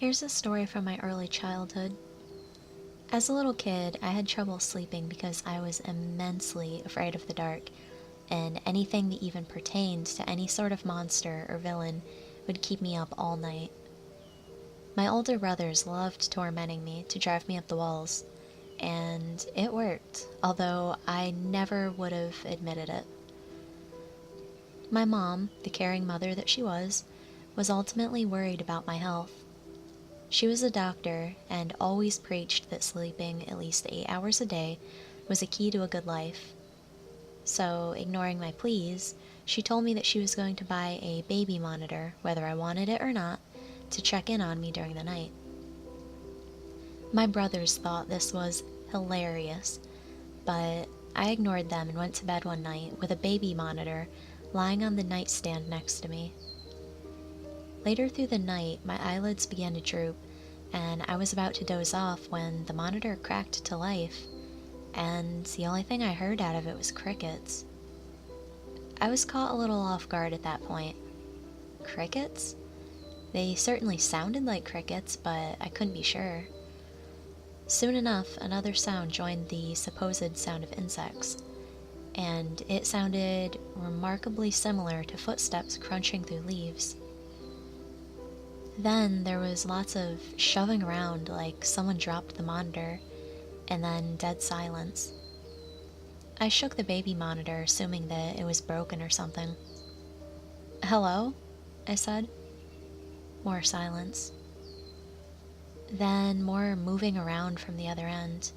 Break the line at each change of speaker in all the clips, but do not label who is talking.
Here's a story from my early childhood. As a little kid, I had trouble sleeping because I was immensely afraid of the dark, and anything that even pertained to any sort of monster or villain would keep me up all night. My older brothers loved tormenting me to drive me up the walls, and it worked, although I never would have admitted it. My mom, the caring mother that she was ultimately worried about my health. She was a doctor and always preached that sleeping at least 8 hours a day was a key to a good life. So, ignoring my pleas, she told me that she was going to buy a baby monitor, whether I wanted it or not, to check in on me during the night. My brothers thought this was hilarious, but I ignored them and went to bed one night with a baby monitor lying on the nightstand next to me. Later through the night, my eyelids began to droop, and I was about to doze off when the monitor cracked to life, and the only thing I heard out of it was crickets. I was caught a little off guard at that point. Crickets? They certainly sounded like crickets, but I couldn't be sure. Soon enough, another sound joined the supposed sound of insects, and it sounded remarkably similar to footsteps crunching through leaves. Then there was lots of shoving around like someone dropped the monitor, and then dead silence. I shook the baby monitor, assuming that it was broken or something. "Hello?" I said. More silence. Then more moving around from the other end.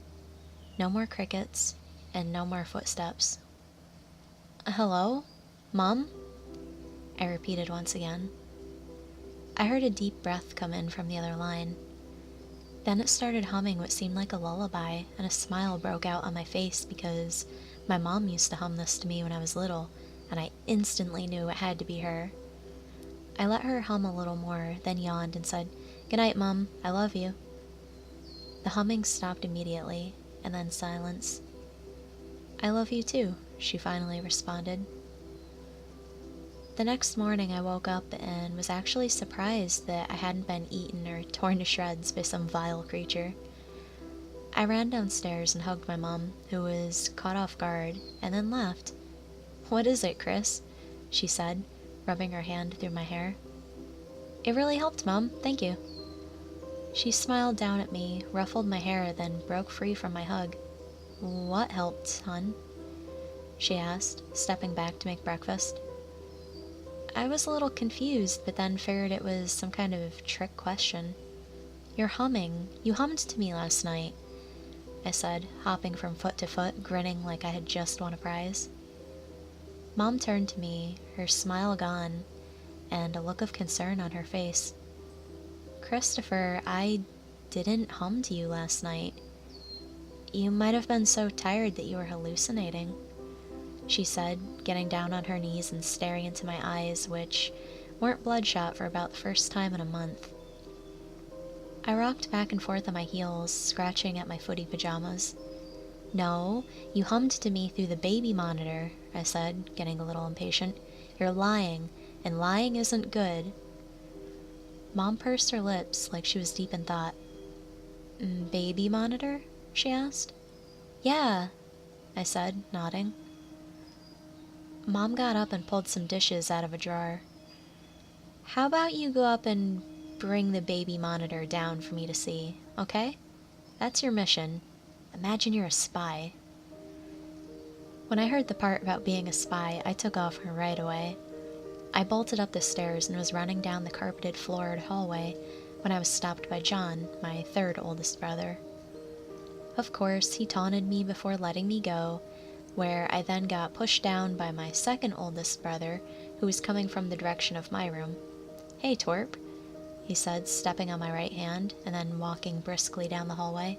No more crickets, and no more footsteps. "Hello? Mom?" I repeated once again. I heard a deep breath come in from the other line. Then it started humming what seemed like a lullaby, and a smile broke out on my face because my mom used to hum this to me when I was little, and I instantly knew it had to be her. I let her hum a little more, then yawned and said, "Good night, Mom. I love you." The humming stopped immediately, and then silence. "I love you too," she finally responded. The next morning I woke up and was actually surprised that I hadn't been eaten or torn to shreds by some vile creature. I ran downstairs and hugged my mom, who was caught off guard, and then laughed. "What is it, Chris?" she said, rubbing her hand through my hair. "It really helped, Mom. Thank you." She smiled down at me, ruffled my hair, then broke free from my hug. "What helped, hun?" she asked, stepping back to make breakfast. I was a little confused, but then figured it was some kind of trick question. "You're humming. You hummed to me last night," I said, hopping from foot to foot, grinning like I had just won a prize. Mom turned to me, her smile gone, and a look of concern on her face. "Christopher, I didn't hum to you last night. You might have been so tired that you were hallucinating," she said, getting down on her knees and staring into my eyes, which weren't bloodshot for about the first time in a month. I rocked back and forth on my heels, scratching at my footy pajamas. "No, you hummed to me through the baby monitor," I said, getting a little impatient. "You're lying, and lying isn't good." Mom pursed her lips like she was deep in thought. "Baby monitor?" she asked. "Yeah," I said, nodding. Mom got up and pulled some dishes out of a drawer. "How about you go up and bring the baby monitor down for me to see, okay? That's your mission. Imagine you're a spy." When I heard the part about being a spy, I took off right away. I bolted up the stairs and was running down the carpeted floored hallway when I was stopped by John, my third oldest brother. Of course, he taunted me before letting me go, where I then got pushed down by my second oldest brother, who was coming from the direction of my room. "Hey, twerp," he said, stepping on my right hand and then walking briskly down the hallway.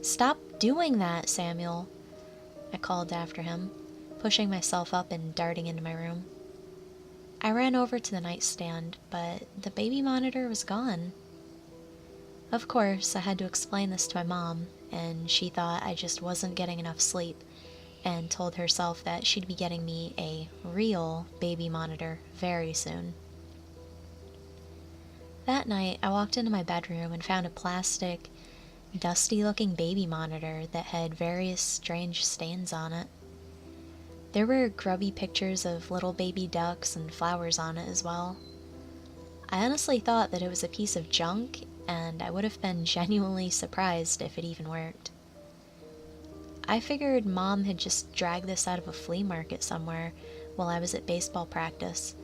"Stop doing that, Samuel," I called after him, pushing myself up and darting into my room. I ran over to the nightstand, but the baby monitor was gone. Of course, I had to explain this to my mom, and she thought I just wasn't getting enough sleep, and told herself that she'd be getting me a real baby monitor very soon. That night, I walked into my bedroom and found a plastic, dusty-looking baby monitor that had various strange stains on it. There were grubby pictures of little baby ducks and flowers on it as well. I honestly thought that it was a piece of junk, and I would have been genuinely surprised if it even worked. I figured Mom had just dragged this out of a flea market somewhere while I was at baseball practice,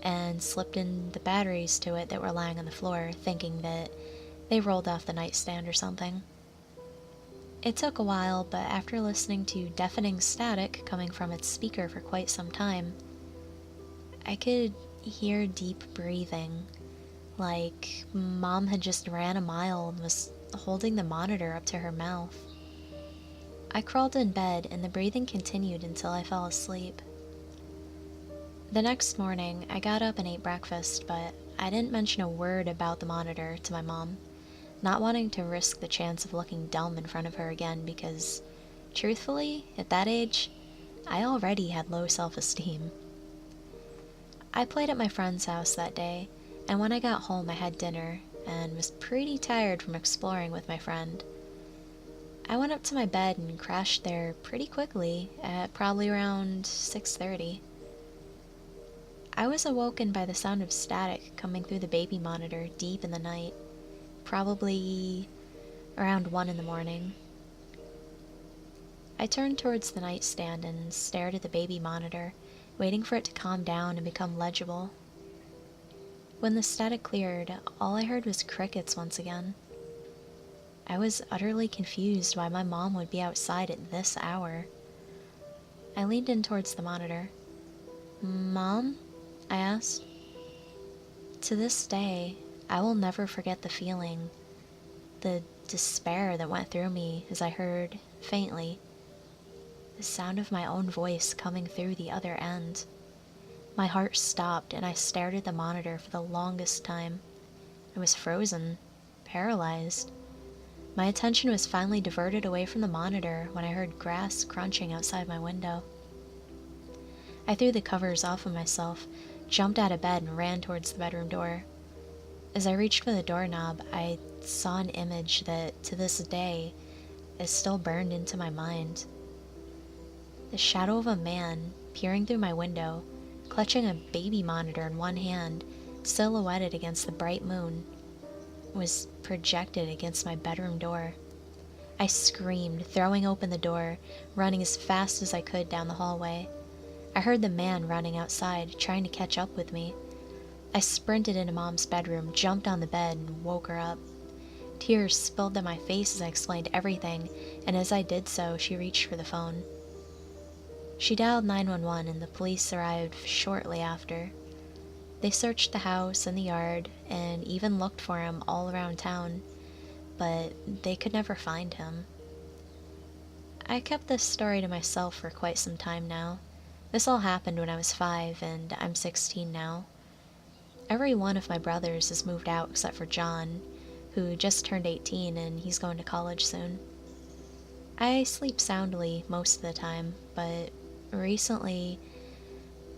and slipped in the batteries to it that were lying on the floor, thinking that they rolled off the nightstand or something. It took a while, but after listening to deafening static coming from its speaker for quite some time, I could hear deep breathing, like Mom had just ran a mile and was holding the monitor up to her mouth. I crawled in bed, and the breathing continued until I fell asleep. The next morning, I got up and ate breakfast, but I didn't mention a word about the monitor to my mom, not wanting to risk the chance of looking dumb in front of her again because, truthfully, at that age, I already had low self-esteem. I played at my friend's house that day, and when I got home I had dinner, and was pretty tired from exploring with my friend. I went up to my bed and crashed there pretty quickly, at probably around 6:30. I was awoken by the sound of static coming through the baby monitor deep in the night, probably around 1 in the morning. I turned towards the nightstand and stared at the baby monitor, waiting for it to calm down and become legible. When the static cleared, all I heard was crickets once again. I was utterly confused why my mom would be outside at this hour. I leaned in towards the monitor. "Mom?" I asked. To this day, I will never forget the feeling, the despair that went through me as I heard, faintly, the sound of my own voice coming through the other end. My heart stopped, and I stared at the monitor for the longest time. I was frozen, paralyzed. My attention was finally diverted away from the monitor when I heard grass crunching outside my window. I threw the covers off of myself, jumped out of bed, and ran towards the bedroom door. As I reached for the doorknob, I saw an image that, to this day, is still burned into my mind. The shadow of a man peering through my window, clutching a baby monitor in one hand, silhouetted against the bright moon, was projected against my bedroom door. I screamed, throwing open the door, running as fast as I could down the hallway. I heard the man running outside, trying to catch up with me. I sprinted into Mom's bedroom, jumped on the bed, and woke her up. Tears spilled down my face as I explained everything, and as I did so, she reached for the phone. She dialed 911, and the police arrived shortly after. They searched the house and the yard, and even looked for him all around town, but they could never find him. I kept this story to myself for quite some time now. This all happened when I was 5, and I'm 16 now. Every one of my brothers has moved out except for John, who just turned 18 and he's going to college soon. I sleep soundly most of the time, but recently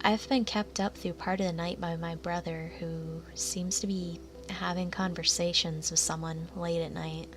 I've been kept up through part of the night by my brother, who seems to be having conversations with someone late at night.